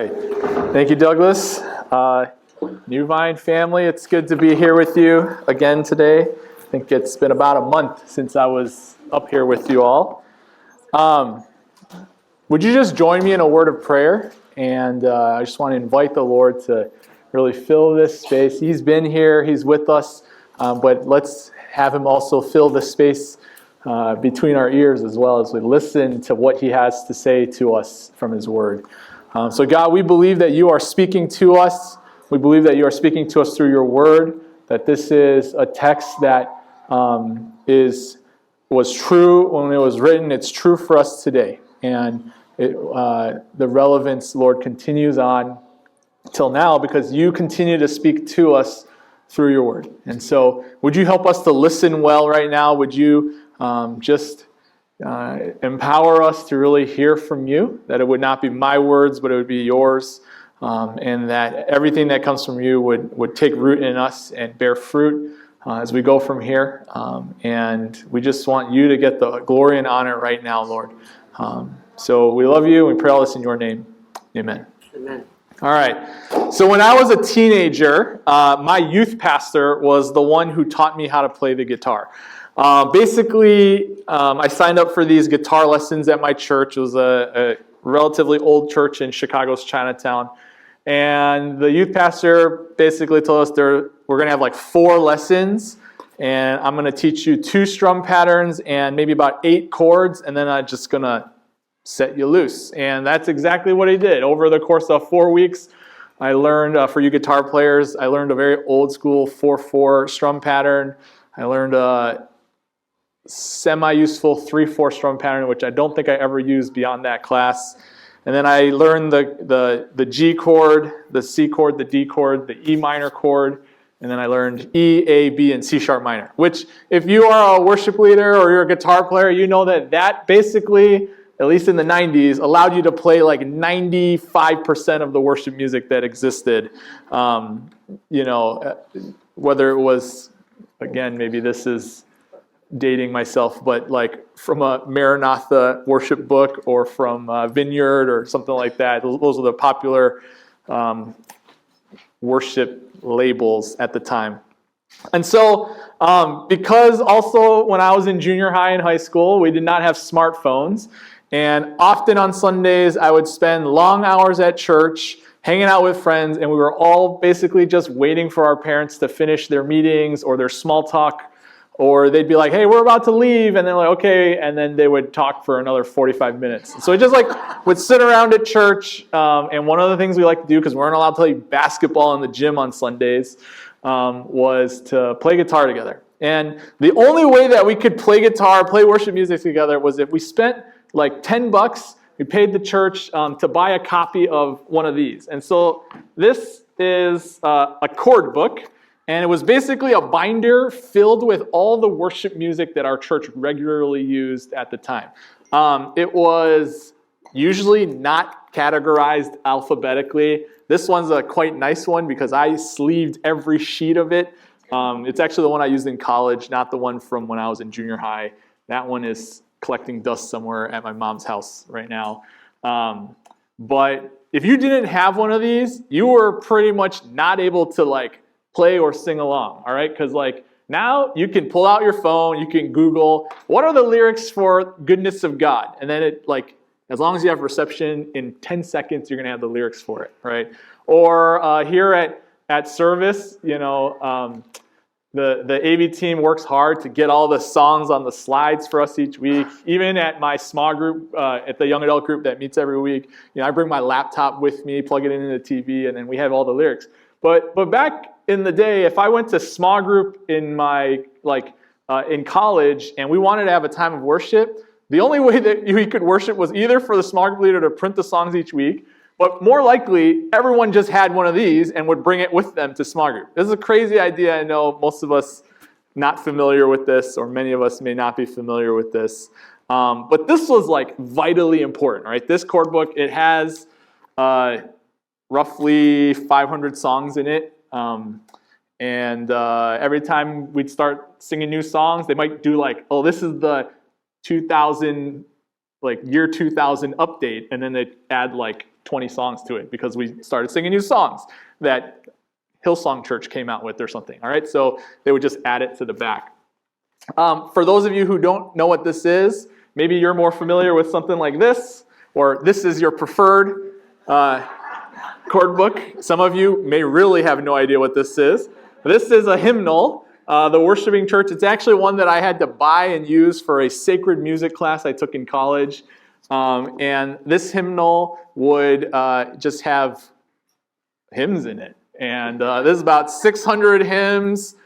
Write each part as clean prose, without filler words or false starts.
right. Thank you, Douglas. New Vine family, it's good to be here with you again today. I think it's been about a month since I was up here with you all. Would you just join me in a word of prayer? And I just want to invite the Lord to really fill this space. He's been here, He's with us, but let's have Him also fill the space between our ears as well as we listen to what He has to say to us from His Word. So God, we believe that You are speaking to us. We believe that You are speaking to us through Your Word, that this is a text that was true when it was written. It's true for us today. And the relevance, Lord, continues on till now because You continue to speak to us through Your Word. And so would You help us to listen well right now? Would You just empower us to really hear from You, that it would not be my words, but it would be Yours, and that everything that comes from You would take root in us and bear fruit as we go from here. And we just want You to get the glory and honor right now, Lord. So we love You, and we pray all this in Your name. Amen. Amen. All right. So when I was a teenager, my youth pastor was the one who taught me how to play the guitar. Basically, I signed up for these guitar lessons at my church. It was a relatively old church in Chicago's Chinatown. And the youth pastor basically told us we're going to have like 4 lessons. And I'm going to teach you 2 strum patterns and maybe about 8 chords. And then I'm just going to set you loose. And that's exactly what he did. Over the course of 4 weeks, I learned, for you guitar players, I learned a very old school 4/4 strum pattern. I learned a semi-useful 3/4 strum pattern, which I don't think I ever used beyond that class. And then I learned the G chord, the C chord, the D chord, the E minor chord, and then I learned E, A, B, and C sharp minor, which if you are a worship leader or you're a guitar player, you know that basically, at least in the 90s, allowed you to play like 95% of the worship music that existed. Whether it was, again, maybe this is dating myself, but like from a Maranatha worship book or from Vineyard or something like that. Those are the popular worship labels at the time. And so, because also when I was in junior high and high school, we did not have smartphones. And often on Sundays, I would spend long hours at church hanging out with friends, and we were all basically just waiting for our parents to finish their meetings or their small talk. Or they'd be like, hey, we're about to leave. And they're like, okay. And then they would talk for another 45 minutes. So we just would sit around at church. And one of the things we like to do, because we weren't allowed to play basketball in the gym on Sundays, was to play guitar together. And the only way that we could play guitar, play worship music together, was if we spent like $10. We paid the church to buy a copy of one of these. And so this is a chord book. And it was basically a binder filled with all the worship music that our church regularly used at the time. It was usually not categorized alphabetically. This one's a quite nice one because I sleeved every sheet of it. It's actually the one I used in college, not the one from when I was in junior high. That one is collecting dust somewhere at my mom's house right now. But if you didn't have one of these, you were pretty much not able to play or sing along, all right? Because now you can pull out your phone, you can Google, what are the lyrics for Goodness of God? And then as long as you have reception, in 10 seconds, you're gonna have the lyrics for it, right? Or here at service, the AV team works hard to get all the songs on the slides for us each week. Even at my small group, at the young adult group that meets every week, I bring my laptop with me, plug it into the TV, and then we have all the lyrics. But back in the day, if I went to small group in my in college and we wanted to have a time of worship, the only way that we could worship was either for the small group leader to print the songs each week, but more likely everyone just had one of these and would bring it with them to small group. This is a crazy idea. I know most of us not familiar with this, or many of us may not be familiar with this. But this was vitally important, right? This chord book, it has roughly 500 songs in it. And every time we'd start singing new songs, they might do this is the 2000, year 2000 update, and then they'd add 20 songs to it because we started singing new songs that Hillsong Church came out with or something. All right, so they would just add it to the back. For those of you who don't know what this is, maybe you're more familiar with something like this, or this is your preferred chord book. Some of you may really have no idea what this is. This is a hymnal, the Worshiping Church. It's actually one that I had to buy and use for a sacred music class I took in college. And this hymnal would just have hymns in it. And this is about 600 hymns.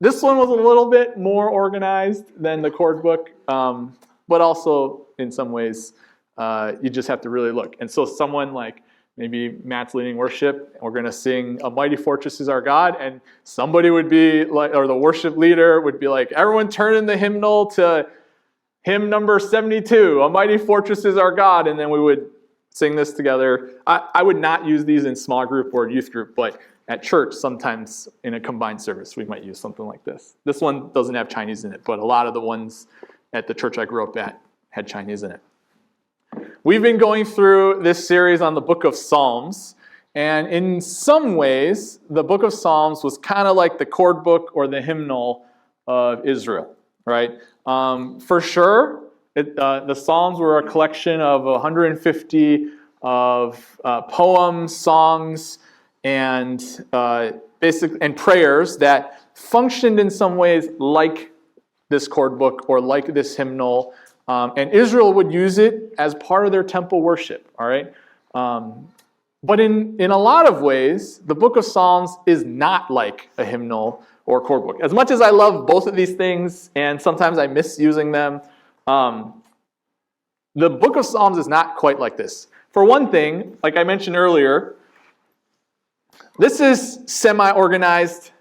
This one was a little bit more organized than the chord book, but also in some ways you just have to really look. And so someone like maybe Matt's leading worship, and we're going to sing "A Mighty Fortress is Our God," and somebody would be like, or the worship leader would be like, "Everyone turn in the hymnal to hymn number 72, A Mighty Fortress is Our God," and then we would sing this together. I would not use these in small group or youth group, but at church, sometimes in a combined service, we might use something like this. This one doesn't have Chinese in it, but a lot of the ones at the church I grew up at had Chinese in it. We've been going through this series on the book of Psalms, and in some ways, the book of Psalms was kind of like the chord book or the hymnal of Israel, right? For sure, the Psalms were a collection of 150 of poems, songs, and and prayers that functioned in some ways like this chord book or like this hymnal. And Israel would use it as part of their temple worship, all right? But in a lot of ways, the book of Psalms is not like a hymnal or chord book. As much as I love both of these things, and sometimes I miss using them, the book of Psalms is not quite like this. For one thing, like I mentioned earlier, this is semi-organized.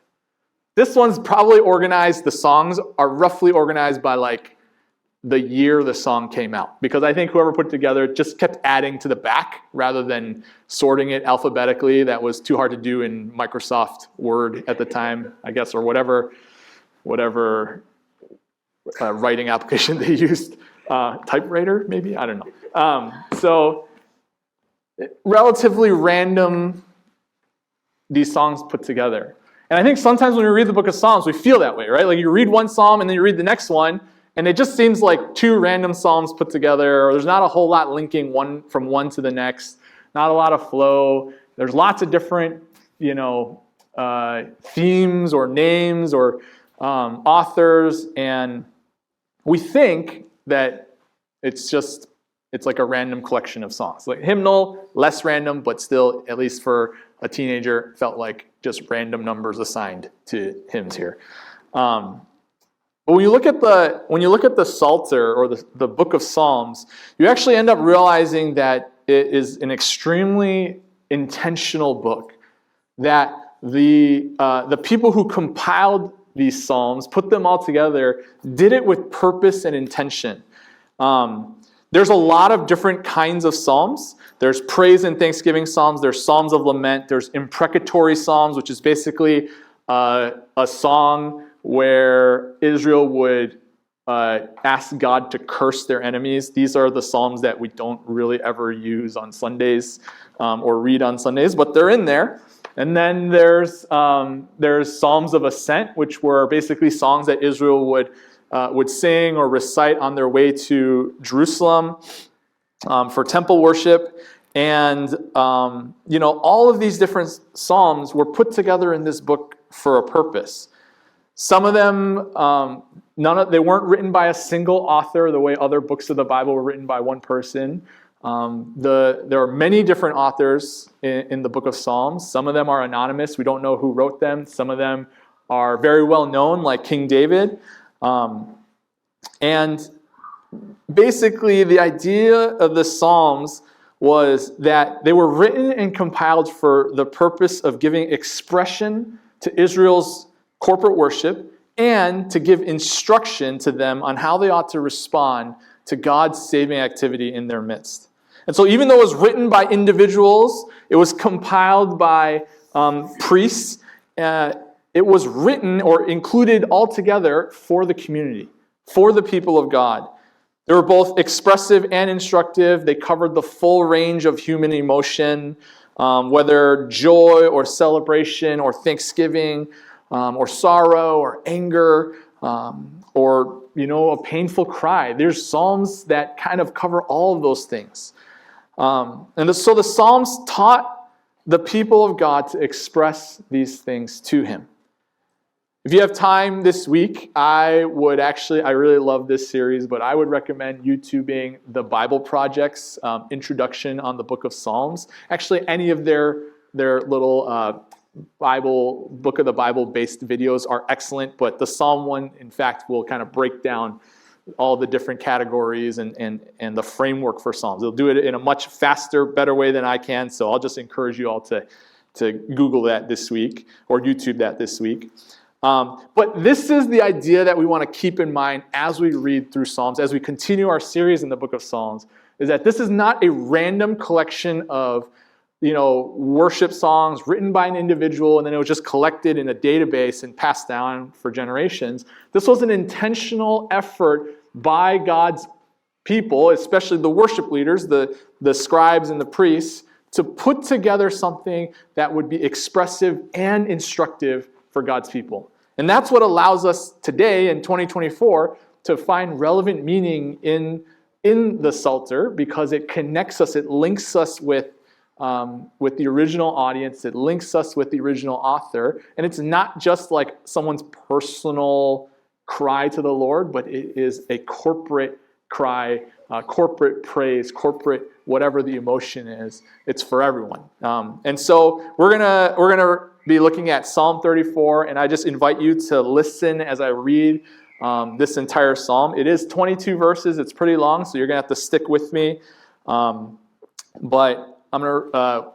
This one's probably organized. The songs are roughly organized by like the year the song came out, because I think whoever put it together just kept adding to the back rather than sorting it alphabetically. That was too hard to do in Microsoft Word at the time, I guess, or whatever writing application they used. Typewriter, maybe? I don't know. So relatively random, these songs put together. And I think sometimes when we read the book of Psalms, we feel that way, right? Like you read one psalm and then you read the next one, and it just seems like two random psalms put together, or there's not a whole lot linking one from one to the next, not a lot of flow. There's lots of different, themes or names or authors, and we think that it's like a random collection of songs. Like hymnal, less random, but still, at least for a teenager, felt like just random numbers assigned to hymns here. But when you look at the Psalter or the book of Psalms, you actually end up realizing that it is an extremely intentional book. That the people who compiled these psalms, put them all together, did it with purpose and intention. There's a lot of different kinds of psalms. There's praise and thanksgiving psalms. There's psalms of lament. There's imprecatory psalms, which is basically a song where Israel would ask God to curse their enemies. These are the psalms that we don't really ever use on Sundays or read on Sundays, but they're in there. And then there's psalms of ascent, which were basically songs that Israel would sing or recite on their way to Jerusalem for temple worship. And all of these different psalms were put together in this book for a purpose. Some of them, they weren't written by a single author the way other books of the Bible were written by one person. There are many different authors in the book of Psalms. Some of them are anonymous. We don't know who wrote them. Some of them are very well known, like King David. And basically, the idea of the Psalms was that they were written and compiled for the purpose of giving expression to Israel's corporate worship and to give instruction to them on how they ought to respond to God's saving activity in their midst. And so even though it was written by individuals, it was compiled by priests, it was written or included all together for the community, for the people of God. They were both expressive and instructive. They covered the full range of human emotion, whether joy or celebration or thanksgiving or sorrow or anger or a painful cry. There's psalms that kind of cover all of those things. So the Psalms taught the people of God to express these things to Him. If you have time this week, I really love this series, but I would recommend YouTubing the Bible Project's introduction on the book of Psalms. Actually, any of their little book of the Bible based videos are excellent, but the Psalm one, in fact, will kind of break down all the different categories and the framework for Psalms. They'll do it in a much faster, better way than I can, so I'll just encourage you all to Google that this week or YouTube that this week. But this is the idea that we want to keep in mind as we read through Psalms, as we continue our series in the book of Psalms, is that this is not a random collection of worship songs written by an individual and then it was just collected in a database and passed down for generations. This was an intentional effort by God's people, especially the worship leaders, the scribes and the priests, to put together something that would be expressive and instructive for God's people. And that's what allows us today in 2024 to find relevant meaning in the Psalter, because it connects us, it links us with the original audience, it links us with the original author, and it's not just like someone's personal cry to the Lord, but it is a corporate cry, corporate praise, corporate whatever the emotion is. It's for everyone. And so we're gonna be looking at Psalm 34, and I just invite you to listen as I read this entire psalm. It is 22 verses. It's pretty long, so you're gonna have to stick with me. But I'm gonna.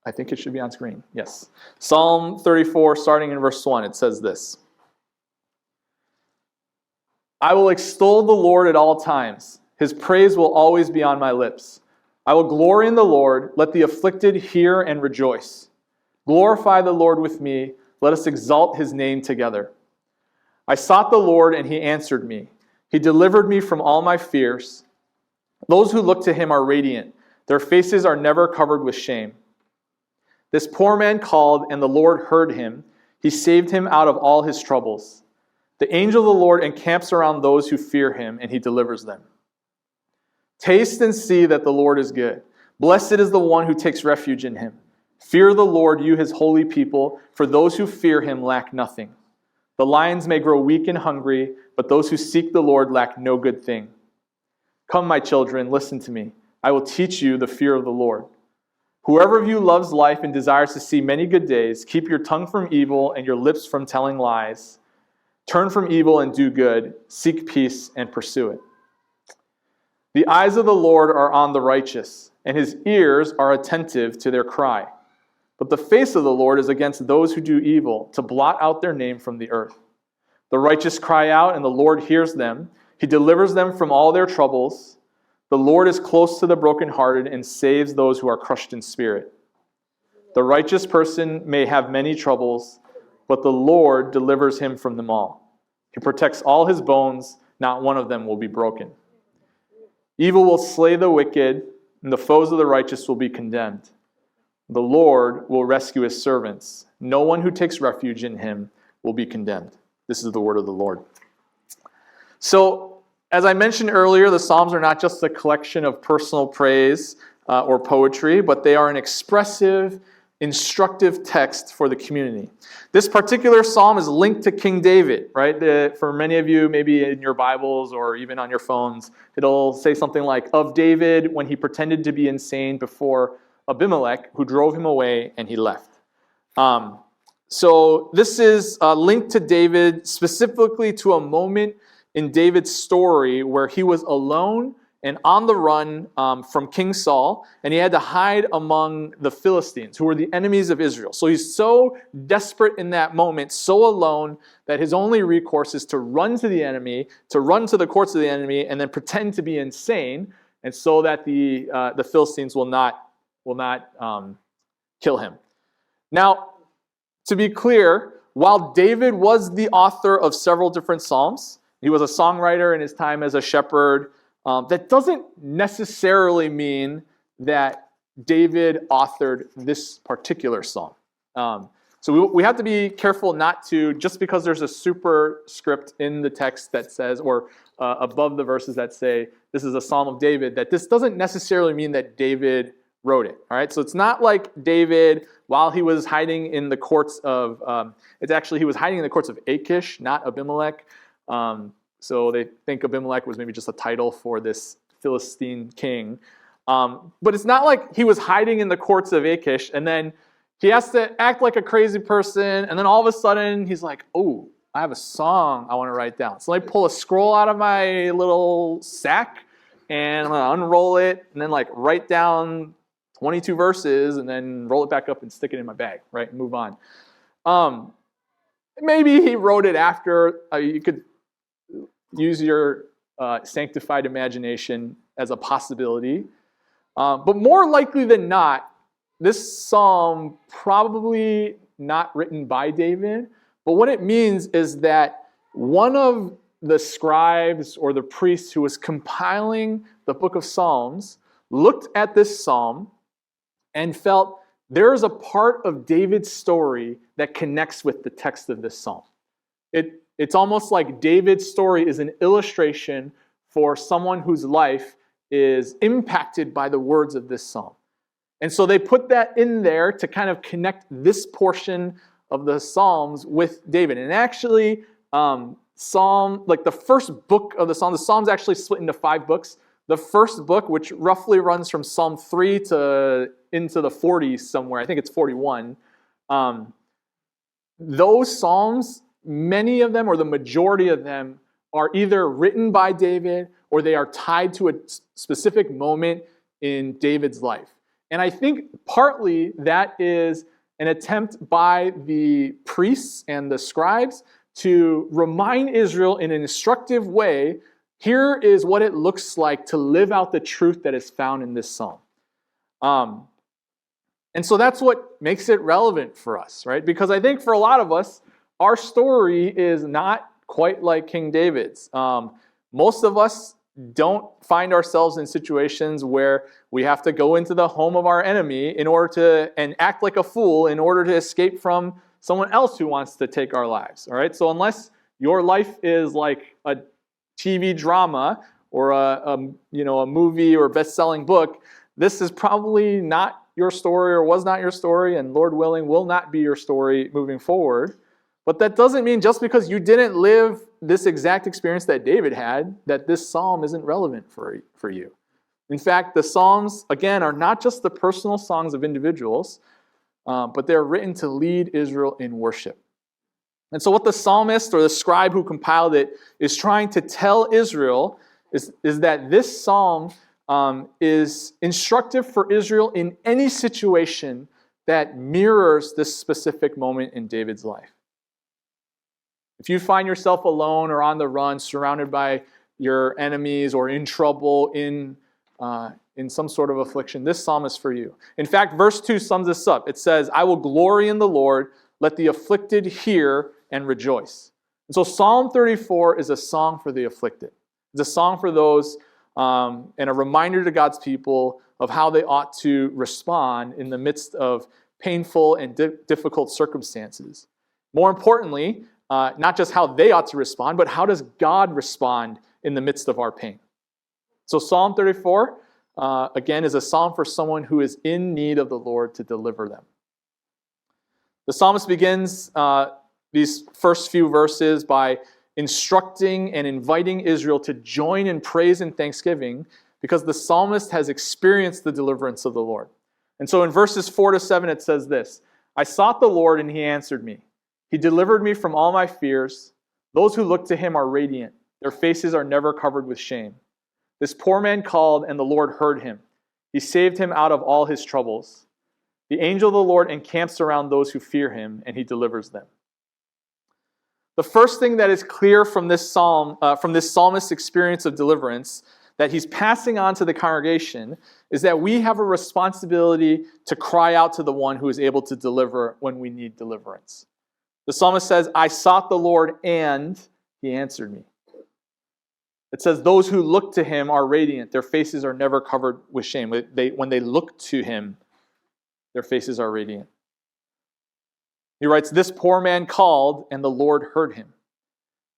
I think it should be on screen. Yes, Psalm 34, starting in verse 1. It says this: I will extol the Lord at all times. His praise will always be on my lips. I will glory in the Lord. Let the afflicted hear and rejoice. Glorify the Lord with me. Let us exalt His name together. I sought the Lord, and He answered me. He delivered me from all my fears. Those who look to Him are radiant. Their faces are never covered with shame. This poor man called, and the Lord heard him. He saved him out of all his troubles. The angel of the Lord encamps around those who fear Him, and He delivers them. Taste and see that the Lord is good. Blessed is the one who takes refuge in Him. Fear the Lord, you His holy people, for those who fear Him lack nothing. The lions may grow weak and hungry, but those who seek the Lord lack no good thing. Come, my children, listen to me. I will teach you the fear of the Lord. Whoever of you loves life and desires to see many good days, keep your tongue from evil and your lips from telling lies. Turn from evil and do good. Seek peace and pursue it. The eyes of the Lord are on the righteous, and His ears are attentive to their cry. But the face of the Lord is against those who do evil, to blot out their name from the earth. The righteous cry out, and the Lord hears them. He delivers them from all their troubles. The Lord is close to the brokenhearted and saves those who are crushed in spirit. The righteous person may have many troubles, but the Lord delivers him from them all. He protects all his bones, not one of them will be broken. Evil will slay the wicked, and the foes of the righteous will be condemned. The Lord will rescue His servants. No one who takes refuge in Him will be condemned. This is the word of the Lord. So, as I mentioned earlier, the Psalms are not just a collection of personal praise or poetry, but they are an expressive, instructive text for the community. This particular psalm is linked to King David, right? For many of you, maybe in your Bibles or even on your phones, it'll say something like, of David when he pretended to be insane before Abimelech, who drove him away and he left. So this is linked to David, specifically to a moment in David's story where he was alone and on the run from King Saul, and he had to hide among the Philistines, who were the enemies of Israel. So he's so desperate in that moment, so alone, that his only recourse is to run to the enemy, to run to the courts of the enemy, and then pretend to be insane, and so that the Philistines will not kill him. Now, to be clear, while David was the author of several different psalms, he was a songwriter in his time as a shepherd. that doesn't necessarily mean that David authored this particular psalm. So we have to be careful not to, just because there's a superscript in the text that says, or above the verses that say, this is a psalm of David, that this doesn't necessarily mean that David wrote it. All right, so it's not like David, while he was hiding in the courts of, he was hiding in the courts of Achish, not Abimelech. So they think Abimelech was maybe just a title for this Philistine king. But it's not like he was hiding in the courts of Achish and then he has to act like a crazy person, and then all of a sudden he's like, oh, I have a song I want to write down. So let me pull a scroll out of my little sack, and I'm going to unroll it, and then write down 22 verses, and then roll it back up and stick it in my bag, right, and move on. Maybe he wrote it after. You could use your sanctified imagination as a possibility. But more likely than not, this psalm probably not written by David, but what it means is that one of the scribes or the priests who was compiling the book of Psalms looked at this psalm and felt there's a part of David's story that connects with the text of this psalm. It's almost like David's story is an illustration for someone whose life is impacted by the words of this psalm. And so they put that in there to kind of connect this portion of the Psalms with David. And actually, the first book of the Psalms actually split into 5 books. The first book, which roughly runs from Psalm 3 to into the 40s somewhere, I think it's 41, those Psalms, many of them, or the majority of them, are either written by David or they are tied to a specific moment in David's life. And I think partly that is an attempt by the priests and the scribes to remind Israel in an instructive way, here is what it looks like to live out the truth that is found in this psalm. And so that's what makes it relevant for us, right? Because I think for a lot of us, our story is not quite like King David's. Most of us don't find ourselves in situations where we have to go into the home of our enemy and act like a fool in order to escape from someone else who wants to take our lives. All right. So unless your life is like a TV drama or a movie or best-selling book, this is probably not your story or was not your story, and Lord willing will not be your story moving forward. But that doesn't mean just because you didn't live this exact experience that David had, that this psalm isn't relevant for you. In fact, the Psalms, again, are not just the personal songs of individuals, but they're written to lead Israel in worship. And so what the psalmist or the scribe who compiled it is trying to tell Israel is that this psalm is instructive for Israel in any situation that mirrors this specific moment in David's life. If you find yourself alone or on the run, surrounded by your enemies or in trouble, in some sort of affliction, this psalm is for you. In fact, verse 2 sums this up. It says, I will glory in the Lord, let the afflicted hear and rejoice. And so Psalm 34 is a song for the afflicted. It's a song for those and a reminder to God's people of how they ought to respond in the midst of painful and difficult circumstances. More importantly, not just how they ought to respond, but how does God respond in the midst of our pain? So Psalm 34, again, is a psalm for someone who is in need of the Lord to deliver them. The psalmist begins these first few verses by instructing and inviting Israel to join in praise and thanksgiving because the psalmist has experienced the deliverance of the Lord. And so in verses 4 to 7, it says this, I sought the Lord and he answered me. He delivered me from all my fears. Those who look to him are radiant. Their faces are never covered with shame. This poor man called, and the Lord heard him. He saved him out of all his troubles. The angel of the Lord encamps around those who fear him, and he delivers them. The first thing that is clear from this psalm, from this psalmist's experience of deliverance, that he's passing on to the congregation, is that we have a responsibility to cry out to the one who is able to deliver when we need deliverance. The psalmist says, I sought the Lord and he answered me. It says, those who look to him are radiant. Their faces are never covered with shame. When they look to him, their faces are radiant. He writes, this poor man called, and the Lord heard him.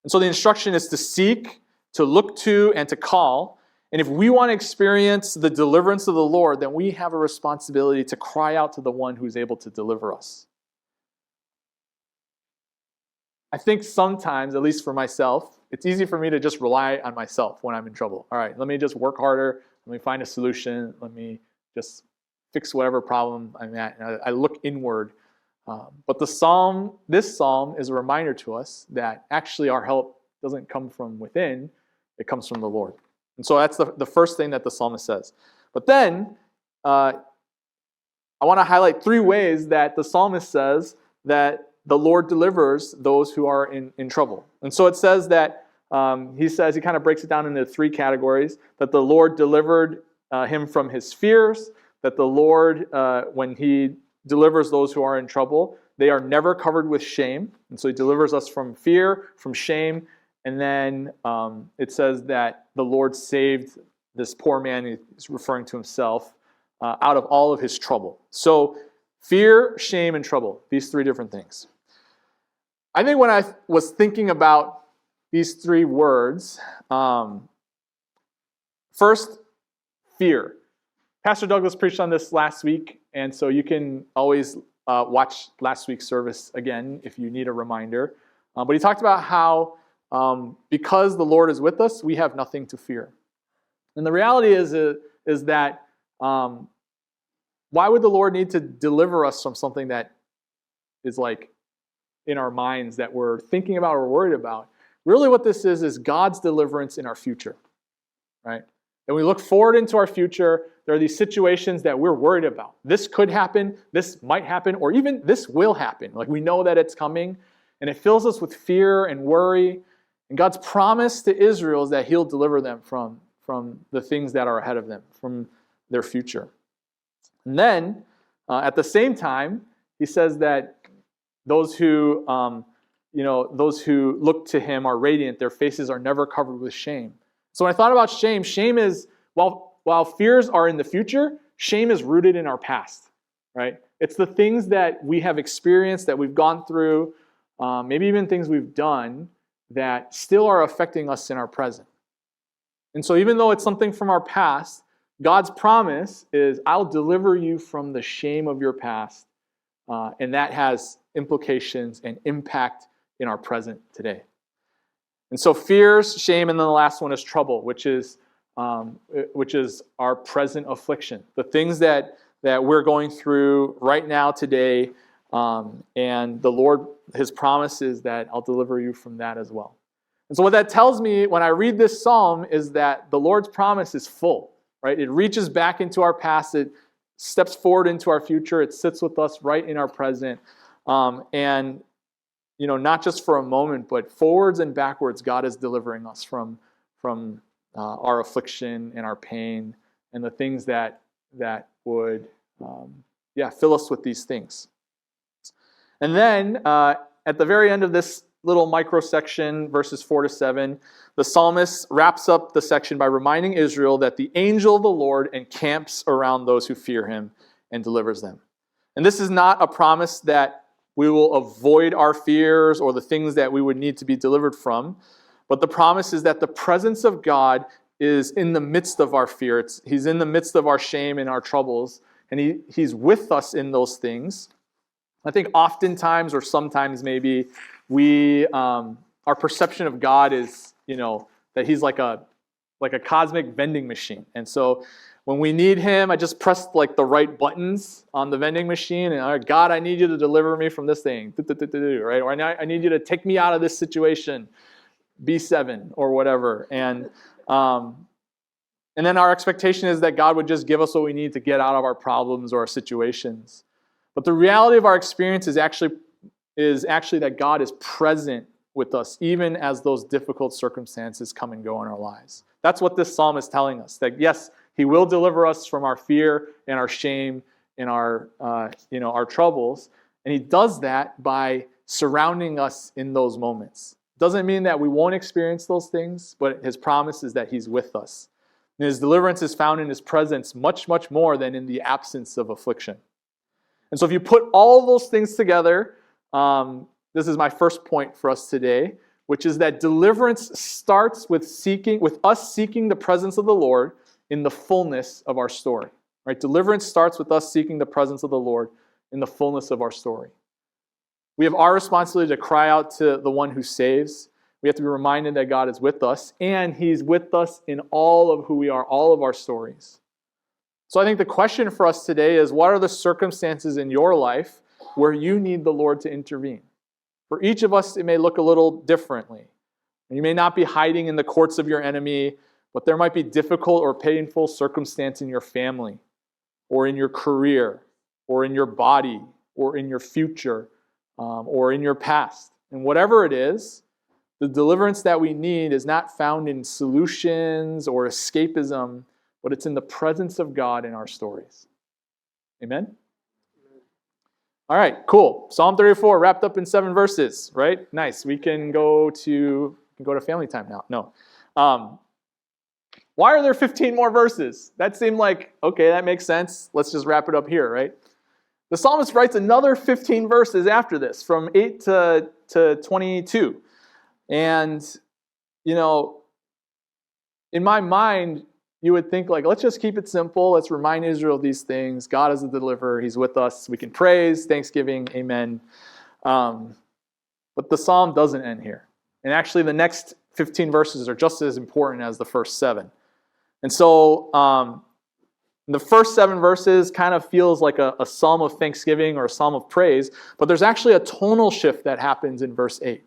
And so the instruction is to seek, to look to, and to call. And if we want to experience the deliverance of the Lord, then we have a responsibility to cry out to the one who is able to deliver us. I think sometimes, at least for myself, it's easy for me to just rely on myself when I'm in trouble. All right, let me just work harder. Let me find a solution. Let me just fix whatever problem I'm at. And I look inward. But this psalm is a reminder to us that actually our help doesn't come from within. It comes from the Lord. And so that's the first thing that the psalmist says. But then I want to highlight 3 ways that the psalmist says that the Lord delivers those who are in trouble. And so it says that, he kind of breaks it down into 3 categories, that the Lord delivered him from his fears, that the Lord, when he delivers those who are in trouble, they are never covered with shame. And so he delivers us from fear, from shame, and then it says that the Lord saved this poor man, he's referring to himself, out of all of his trouble. So fear, shame, and trouble, these 3 different things. I think when I was thinking about these 3 words, first, fear. Pastor Douglas preached on this last week, and so you can always watch last week's service again if you need a reminder. But he talked about how because the Lord is with us, we have nothing to fear. And the reality is that why would the Lord need to deliver us from something that is like in our minds that we're thinking about or worried about? Really what this is God's deliverance in our future, right? And we look forward into our future, there are these situations that we're worried about. This could happen, this might happen, or even this will happen. Like we know that it's coming, and it fills us with fear and worry. And God's promise to Israel is that he'll deliver them from the things that are ahead of them, from their future. And then, at the same time, he says that those who look to him are radiant. Their faces are never covered with shame. So when I thought about shame, shame is, while fears are in the future, shame is rooted in our past, right? It's the things that we have experienced, that we've gone through, maybe even things we've done that still are affecting us in our present. And so even though it's something from our past, God's promise is, I'll deliver you from the shame of your past. And that has implications and impact in our present today. And so fears, shame, and then the last one is trouble, which is our present affliction. The things that we're going through right now today, and the Lord, his promise is that I'll deliver you from that as well. And so what that tells me when I read this psalm is that the Lord's promise is full, right? It reaches back into our past, it steps forward into our future, it sits with us right in our present. And not just for a moment, but forwards and backwards, God is delivering us from our affliction and our pain and the things that would fill us with these things. And then at the very end of this little microsection, verses 4-7, the psalmist wraps up the section by reminding Israel that the angel of the Lord encamps around those who fear him and delivers them. And this is not a promise that we will avoid our fears or the things that we would need to be delivered from, but the promise is that the presence of God is in the midst of our fear. He's in the midst of our shame and our troubles, and he's with us in those things. I think oftentimes, or sometimes maybe, our perception of God is, that he's like a cosmic vending machine. And so when we need him, I just press like the right buttons on the vending machine, and all right, God, I need you to deliver me from this thing, right? Or I need you to take me out of this situation, B7 or whatever. And then our expectation is that God would just give us what we need to get out of our problems or our situations. But the reality of our experience is actually that God is present with us, even as those difficult circumstances come and go in our lives. That's what this psalm is telling us, that yes, he will deliver us from our fear and our shame and our troubles. And he does that by surrounding us in those moments, Doesn't mean that we won't experience those things, but his promise is that he's with us. And his deliverance is found in his presence much, much more than in the absence of affliction. And so if you put all those things together, this is my first point for us today, which is that deliverance starts with us seeking the presence of the Lord in the fullness of our story. Right? Deliverance starts with us seeking the presence of the Lord in the fullness of our story. We have our responsibility to cry out to the one who saves. We have to be reminded that God is with us, and he's with us in all of who we are, all of our stories. So I think the question for us today is, what are the circumstances in your life where you need the Lord to intervene? For each of us, it may look a little differently. You may not be hiding in the courts of your enemy, but there might be difficult or painful circumstance in your family, or in your career, or in your body, or in your future, or in your past. And whatever it is, the deliverance that we need is not found in solutions or escapism, but it's in the presence of God in our stories. Amen? All right, cool. Psalm 34 wrapped up in 7 verses, right? Nice. We can go to family time now. No. Why are there 15 more verses? That seemed like, okay, that makes sense. Let's just wrap it up here, right? The psalmist writes another 15 verses after this, from 8 to 22. And, in my mind, you would think, let's just keep it simple. Let's remind Israel of these things. God is the deliverer. He's with us. We can praise, thanksgiving, amen. But the psalm doesn't end here. And actually, the next 15 verses are just as important as the first 7. And so, the first 7 verses kind of feels like a psalm of thanksgiving or a psalm of praise, but there's actually a tonal shift that happens in verse 8.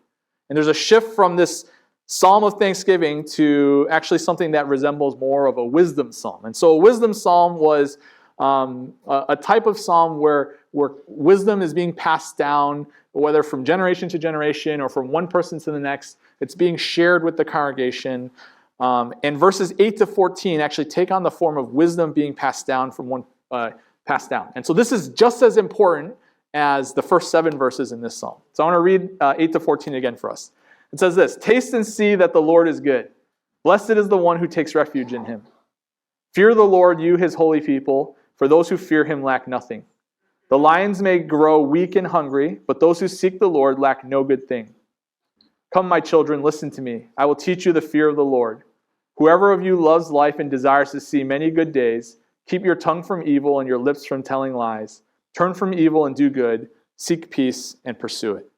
And there's a shift from this psalm of thanksgiving to actually something that resembles more of a wisdom psalm. And so a wisdom psalm was a type of psalm where wisdom is being passed down, whether from generation to generation or from one person to the next. It's being shared with the congregation. And verses 8 to 14 actually take on the form of wisdom being passed down from one passed down. And so this is just as important as the first 7 verses in this psalm. So I want to read 8 to 14 again for us. It says this: "Taste and see that the Lord is good. Blessed is the one who takes refuge in him. Fear the Lord, you his holy people, for those who fear him lack nothing. The lions may grow weak and hungry, but those who seek the Lord lack no good thing. Come, my children, listen to me. I will teach you the fear of the Lord. Whoever of you loves life and desires to see many good days, keep your tongue from evil and your lips from telling lies. Turn from evil and do good. Seek peace and pursue it."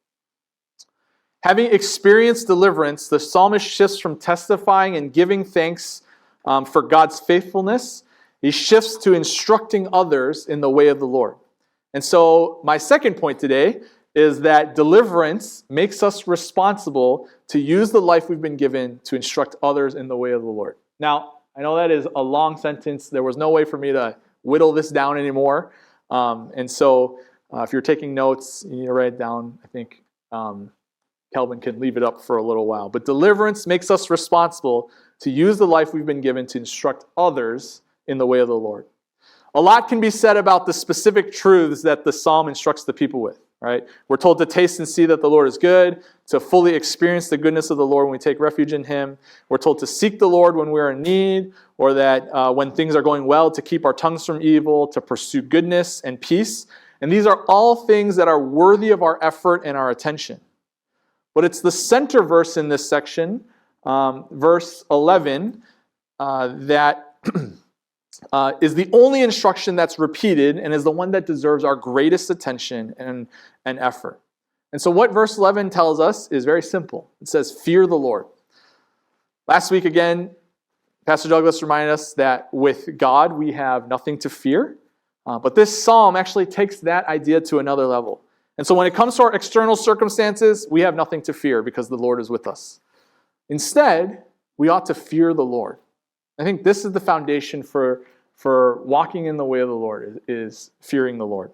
Having experienced deliverance, the psalmist shifts from testifying and giving thanks for God's faithfulness. He shifts to instructing others in the way of the Lord. And so my second point today is that deliverance makes us responsible to use the life we've been given to instruct others in the way of the Lord. Now, I know that is a long sentence. There was no way for me to whittle this down anymore. And so if you're taking notes, you need to write it down. I think Kelvin can leave it up for a little while. But deliverance makes us responsible to use the life we've been given to instruct others in the way of the Lord. A lot can be said about the specific truths that the psalm instructs the people with. Right? We're told to taste and see that the Lord is good, to fully experience the goodness of the Lord when we take refuge in him. We're told to seek the Lord when we're in need, or that when things are going well, to keep our tongues from evil, to pursue goodness and peace. And these are all things that are worthy of our effort and our attention. But it's the center verse in this section, verse 11, that is the only instruction that's repeated and is the one that deserves our greatest attention and effort. And so what verse 11 tells us is very simple. It says, fear the Lord. Last week again, Pastor Douglas reminded us that with God we have nothing to fear. But this psalm actually takes that idea to another level. And so when it comes to our external circumstances, we have nothing to fear because the Lord is with us. Instead, we ought to fear the Lord. I think this is the foundation for walking in the way of the Lord, is fearing the Lord.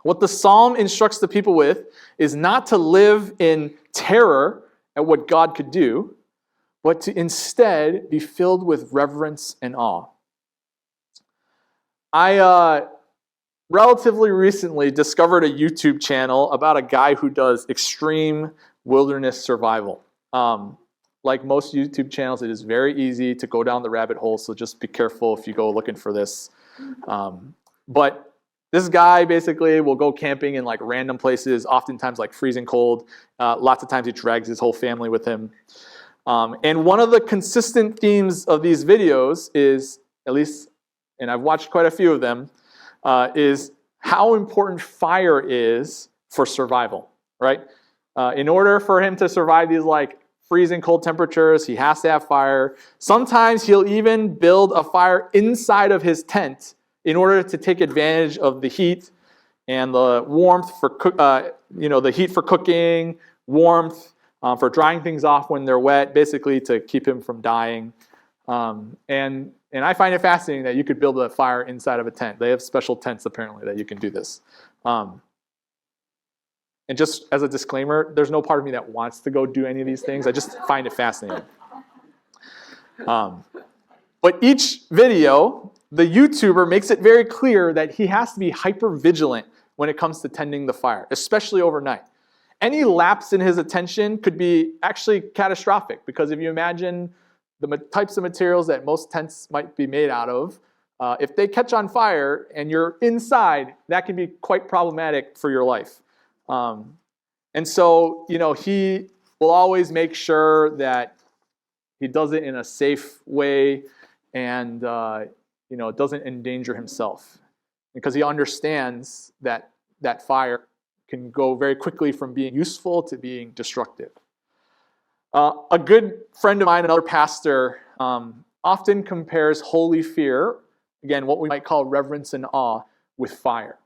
What the psalm instructs the people with is not to live in terror at what God could do, but to instead be filled with reverence and awe. I relatively recently discovered a YouTube channel about a guy who does extreme wilderness survival. like most YouTube channels, it is very easy to go down the rabbit hole, so just be careful if you go looking for this. But this guy basically will go camping in like random places, oftentimes like freezing cold. Lots of times he drags his whole family with him. And one of the consistent themes of these videos is, at least, and I've watched quite a few of them, is how important fire is for survival, right? In order for him to survive these like freezing cold temperatures, he has to have fire. Sometimes he'll even build a fire inside of his tent in order to take advantage of the heat and the warmth for the heat for cooking, warmth for drying things off when they're wet, basically to keep him from dying. And I find it fascinating that you could build a fire inside of a tent. They have special tents apparently that you can do this. And just as a disclaimer, there's no part of me that wants to go do any of these things. I just find it fascinating. But each video, the YouTuber makes it very clear that he has to be hyper vigilant when it comes to tending the fire, especially overnight. Any lapse in his attention could be actually catastrophic, because if you imagine the types of materials that most tents might be made out of, if they catch on fire and you're inside, that can be quite problematic for your life. And so, he will always make sure that he does it in a safe way and, doesn't endanger himself, because he understands that that fire can go very quickly from being useful to being destructive. A good friend of mine, another pastor, often compares holy fear, again, what we might call reverence and awe, with fire.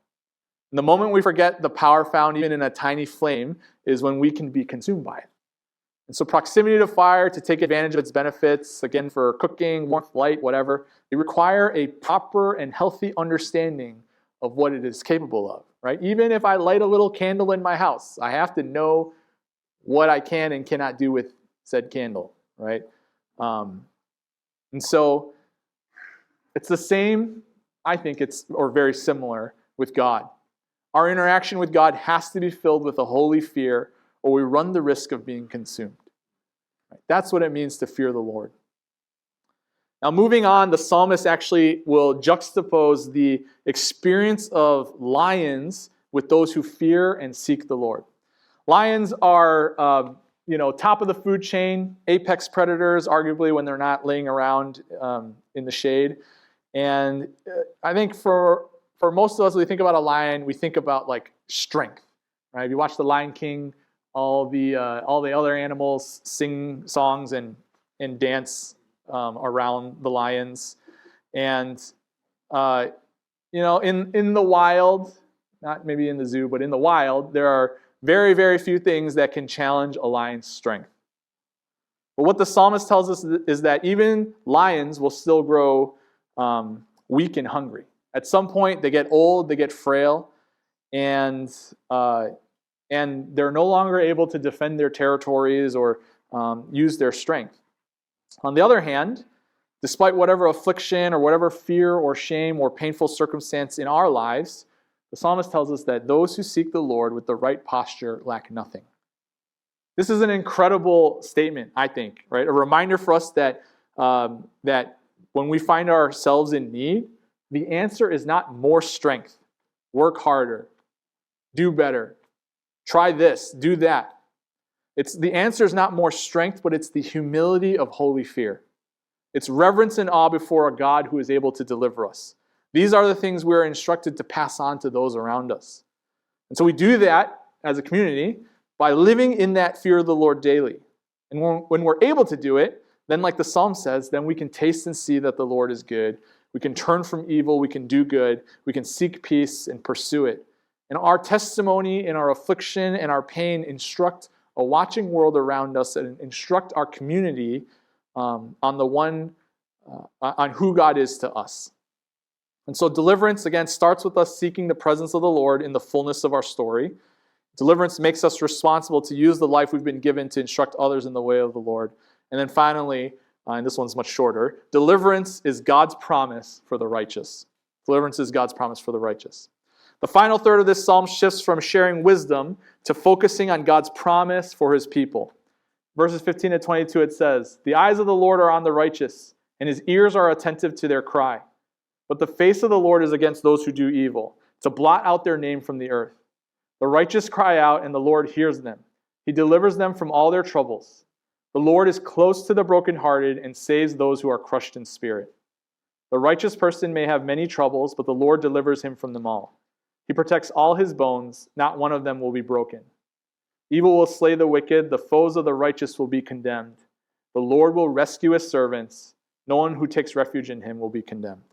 And the moment we forget the power found even in a tiny flame is when we can be consumed by it. And so proximity to fire, to take advantage of its benefits, again, for cooking, warmth, light, whatever, they require a proper and healthy understanding of what it is capable of, right? Even if I light a little candle in my house, I have to know what I can and cannot do with said candle, right? And so it's the same, I think or very similar with God. Our interaction with God has to be filled with a holy fear, or we run the risk of being consumed. Right? That's what it means to fear the Lord. Now, moving on, the psalmist actually will juxtapose the experience of lions with those who fear and seek the Lord. Lions are, top of the food chain, apex predators, arguably when they're not laying around in the shade. And I think for most of us, when we think about a lion, we think about like strength, right? If you watch The Lion King, all the other animals sing songs and dance around the lions, and in the wild, not maybe in the zoo, but in the wild, there are very, very few things that can challenge a lion's strength. But what the psalmist tells us is that even lions will still grow weak and hungry. At some point, they get old, they get frail, and they're no longer able to defend their territories or use their strength. On the other hand, despite whatever affliction or whatever fear or shame or painful circumstance in our lives, the psalmist tells us that those who seek the Lord with the right posture lack nothing. This is an incredible statement, I think, right? A reminder for us that when we find ourselves in need, the answer is not more strength, work harder, do better, try this, do that. The answer is not more strength, but it's the humility of holy fear. It's reverence and awe before a God who is able to deliver us. These are the things we're instructed to pass on to those around us. And so we do that as a community by living in that fear of the Lord daily. And when we're able to do it, then like the psalm says, then we can taste and see that the Lord is good. We can turn from evil, we can do good, we can seek peace and pursue it. And our testimony and our affliction and our pain instruct a watching world around us and instruct our community on who God is to us. And so deliverance, again, starts with us seeking the presence of the Lord in the fullness of our story. Deliverance makes us responsible to use the life we've been given to instruct others in the way of the Lord. And then finally, and this one's much shorter, deliverance is God's promise for the righteous. Deliverance is God's promise for the righteous. The final third of this psalm shifts from sharing wisdom to focusing on God's promise for his people. Verses 15 to 22, it says, "The eyes of the Lord are on the righteous, and his ears are attentive to their cry. But the face of the Lord is against those who do evil, to blot out their name from the earth. The righteous cry out, and the Lord hears them. He delivers them from all their troubles. The Lord is close to the brokenhearted and saves those who are crushed in spirit. The righteous person may have many troubles, but the Lord delivers him from them all. He protects all his bones, not one of them will be broken. Evil will slay the wicked, the foes of the righteous will be condemned. The Lord will rescue his servants. No one who takes refuge in him will be condemned."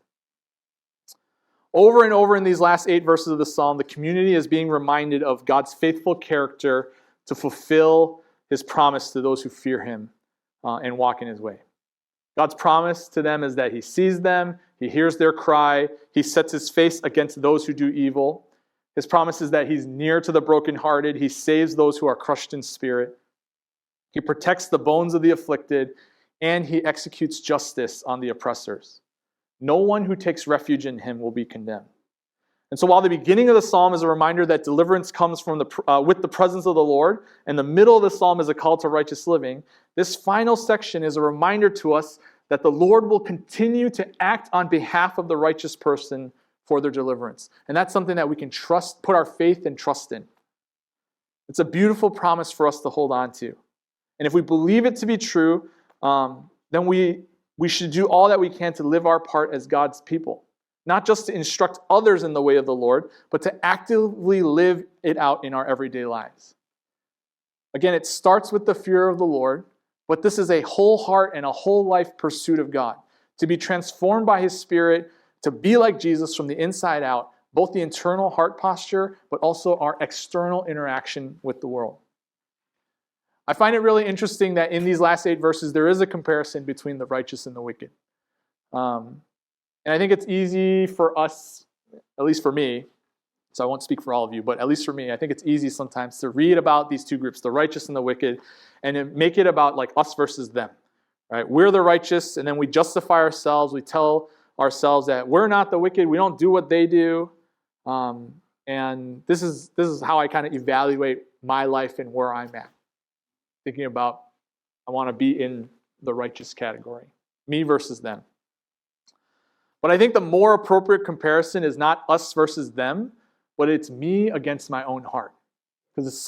Over and over in these last 8 verses of the psalm, the community is being reminded of God's faithful character to fulfill his promise to those who fear him and walk in his way. God's promise to them is that he sees them, he hears their cry, he sets his face against those who do evil. His promise is that he's near to the brokenhearted, he saves those who are crushed in spirit. He protects the bones of the afflicted, and he executes justice on the oppressors. No one who takes refuge in him will be condemned. And so while the beginning of the psalm is a reminder that deliverance comes from with the presence of the Lord, and the middle of the psalm is a call to righteous living, this final section is a reminder to us that the Lord will continue to act on behalf of the righteous person for their deliverance. And that's something that we can trust, put our faith and trust in. It's a beautiful promise for us to hold on to. And if we believe it to be true, then we should do all that we can to live our part as God's people. Not just to instruct others in the way of the Lord, but to actively live it out in our everyday lives. Again, it starts with the fear of the Lord, but this is a whole heart and a whole life pursuit of God. To be transformed by his Spirit, to be like Jesus from the inside out, both the internal heart posture, but also our external interaction with the world. I find it really interesting that in these last 8 verses, there is a comparison between the righteous and the wicked. And I think it's easy for us, at least for me, so I won't speak for all of you, but at least for me, I think it's easy sometimes to read about these two groups, the righteous and the wicked, and make it about like us versus them. Right? We're the righteous, and then we justify ourselves. We tell ourselves that we're not the wicked. We don't do what they do. And this is how I kind of evaluate my life and where I'm at. Thinking about, I want to be in the righteous category. Me versus them. But I think the more appropriate comparison is not us versus them, but it's me against my own heart. Because it's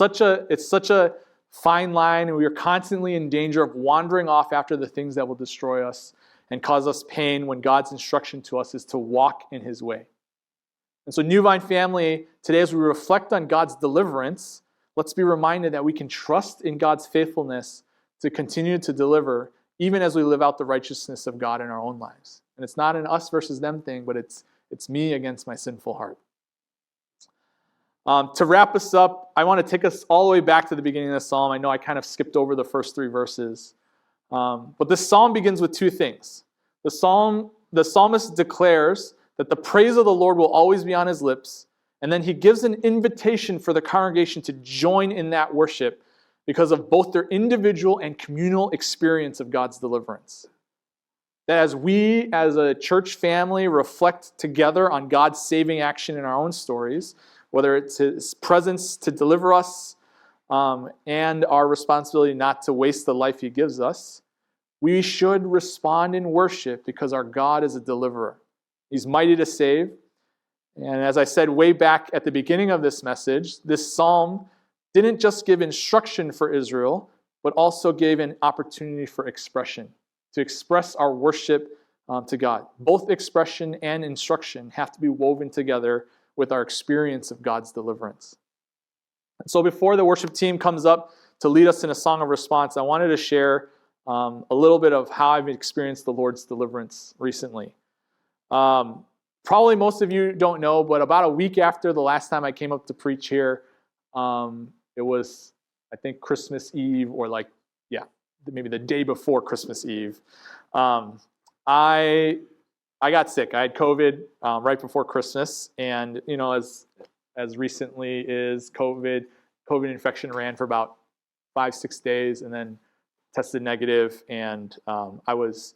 such a fine line, and we are constantly in danger of wandering off after the things that will destroy us and cause us pain when God's instruction to us is to walk in his way. And so New Vine family, today as we reflect on God's deliverance, let's be reminded that we can trust in God's faithfulness to continue to deliver, even as we live out the righteousness of God in our own lives. And it's not an us versus them thing, but it's me against my sinful heart. To wrap us up, I want to take us all the way back to the beginning of the psalm. I know I kind of skipped over the first 3 verses. But this psalm begins with 2 things. The psalmist declares that the praise of the Lord will always be on his lips, and then he gives an invitation for the congregation to join in that worship because of both their individual and communal experience of God's deliverance. That as we, as a church family, reflect together on God's saving action in our own stories, whether it's his presence to deliver us and our responsibility not to waste the life he gives us, we should respond in worship because our God is a deliverer. He's mighty to save. And as I said way back at the beginning of this message, this psalm didn't just give instruction for Israel, but also gave an opportunity for expression, to express our worship to God. Both expression and instruction have to be woven together with our experience of God's deliverance. And so before the worship team comes up to lead us in a song of response, I wanted to share a little bit of how I've experienced the Lord's deliverance recently. Probably most of you don't know, but about a week after the last time I came up to preach here, it was, I think, Christmas Eve or maybe the day before Christmas Eve. I got sick. I had COVID right before Christmas, and as recently as COVID infection ran for about 5-6 days, and then tested negative, and I was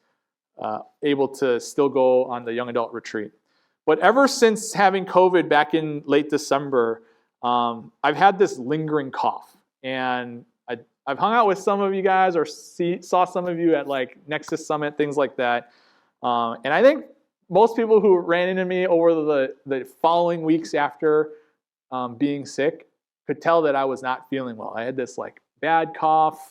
able to still go on the young adult retreat. But ever since having COVID back in late December, I've had this lingering cough, and I've hung out with some of you guys or saw some of you at like Nexus Summit, things like that. And I think most people who ran into me over the following weeks after being sick could tell that I was not feeling well. I had this like bad cough.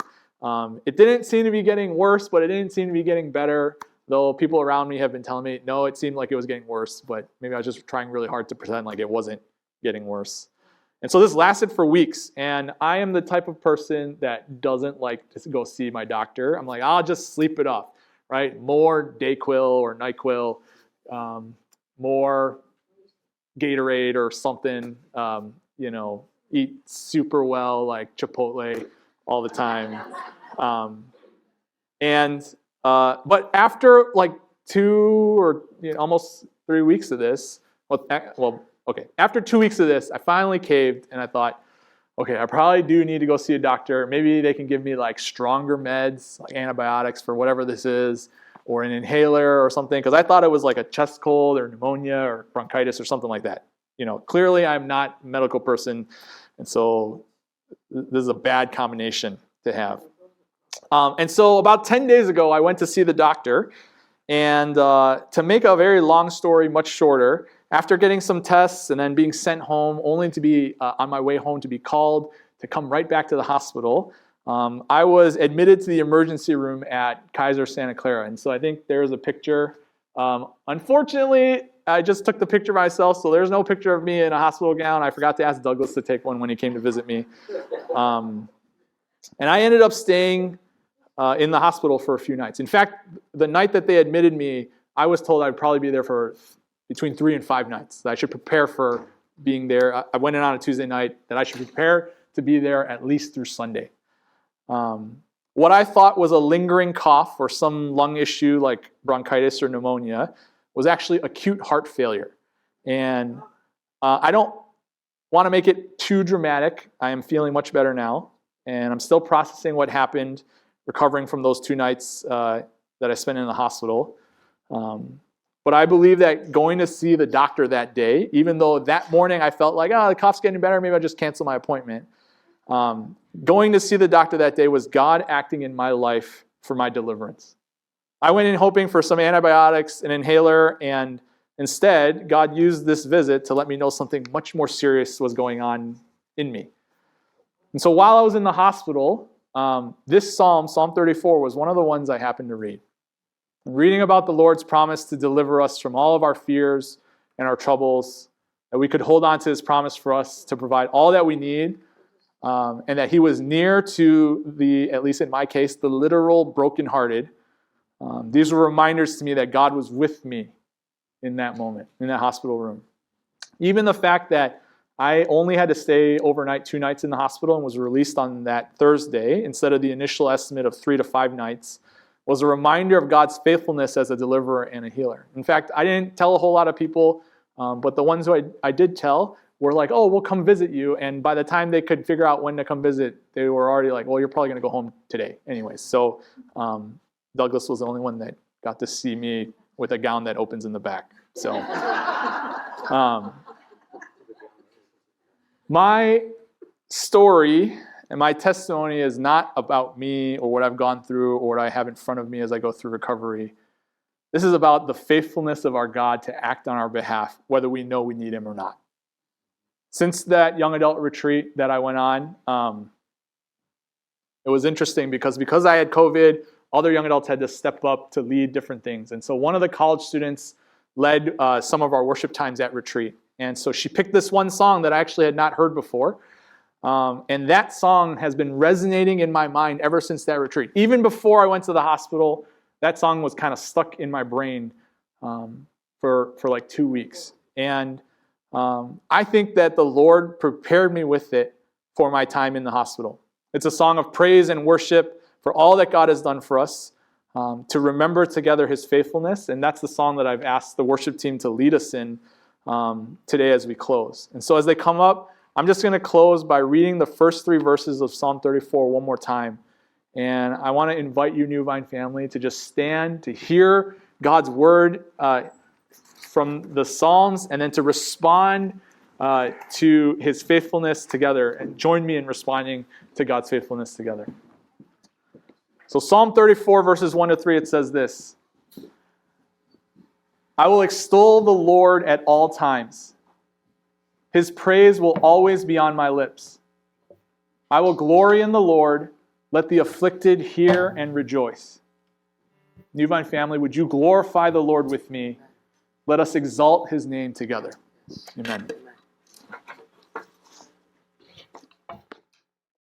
It didn't seem to be getting worse, but it didn't seem to be getting better. Though people around me have been telling me, no, it seemed like it was getting worse, but maybe I was just trying really hard to pretend like it wasn't getting worse. And so this lasted for weeks, and I am the type of person that doesn't like to go see my doctor. I'm like, I'll just sleep it off, right? More Dayquil or NyQuil, more Gatorade or something, eat super well, like Chipotle all the time. But after like 2 or almost 3 weeks of this, after 2 weeks of this, I finally caved and I thought, okay, I probably do need to go see a doctor. Maybe they can give me like stronger meds, like antibiotics for whatever this is, or an inhaler or something, because I thought it was like a chest cold or pneumonia or bronchitis or something like that. Clearly I'm not a medical person, and so this is a bad combination to have. And so about 10 days ago, I went to see the doctor, and to make a very long story much shorter, after getting some tests and then being sent home, only to be on my way home to be called to come right back to the hospital, I was admitted to the emergency room at Kaiser Santa Clara. And so I think there's a picture. Unfortunately, I just took the picture myself, so there's no picture of me in a hospital gown. I forgot to ask Douglas to take one when he came to visit me. And I ended up staying in the hospital for a few nights. In fact, the night that they admitted me, I was told I'd probably be there for between 3 and 5 nights. That I should prepare for being there. I went in on a Tuesday night, that I should prepare to be there at least through Sunday. What I thought was a lingering cough or some lung issue like bronchitis or pneumonia was actually acute heart failure. And I don't want to make it too dramatic. I am feeling much better now, and I'm still processing what happened, recovering from those 2 nights that I spent in the hospital. But I believe that going to see the doctor that day, even though that morning I felt like, the cough's getting better, maybe I'll just cancel my appointment. Going to see the doctor that day was God acting in my life for my deliverance. I went in hoping for some antibiotics, an inhaler, and instead, God used this visit to let me know something much more serious was going on in me. And so while I was in the hospital, this Psalm 34, was one of the ones I happened to read. Reading about the Lord's promise to deliver us from all of our fears and our troubles, that we could hold on to His promise for us to provide all that we need, and that He was near to at least in my case, the literal brokenhearted. These were reminders to me that God was with me in that moment, in that hospital room. Even the fact that I only had to stay overnight 2 nights in the hospital and was released on that Thursday instead of the initial estimate of 3 to 5 nights was a reminder of God's faithfulness as a deliverer and a healer. In fact, I didn't tell a whole lot of people, but the ones who I did tell were like, oh, we'll come visit you. And by the time they could figure out when to come visit, they were already like, well, you're probably going to go home today anyways. So Douglas was the only one that got to see me with a gown that opens in the back. So my story and my testimony is not about me or what I've gone through or what I have in front of me as I go through recovery. This is about the faithfulness of our God to act on our behalf, whether we know we need Him or not. Since that young adult retreat that I went on, it was interesting because I had COVID, other young adults had to step up to lead different things. And so one of the college students led some of our worship times at retreat. And so she picked this one song that I actually had not heard before. And that song has been resonating in my mind ever since that retreat. Even before I went to the hospital, that song was kind of stuck in my brain for like 2 weeks. And I think that the Lord prepared me with it for my time in the hospital. It's a song of praise and worship for all that God has done for us, to remember together His faithfulness. And that's the song that I've asked the worship team to lead us in today as we close. And so as they come up, I'm just going to close by reading the first 3 verses of Psalm 34 one more time. And I want to invite you, New Vine family, to just stand, to hear God's word from the Psalms, and then to respond to his faithfulness together and join me in responding to God's faithfulness together. So Psalm 34, verses 1 to 3, it says this: I will extol the Lord at all times. His praise will always be on my lips. I will glory in the Lord. Let the afflicted hear and rejoice. New Vine family, would you glorify the Lord with me? Let us exalt his name together. Amen.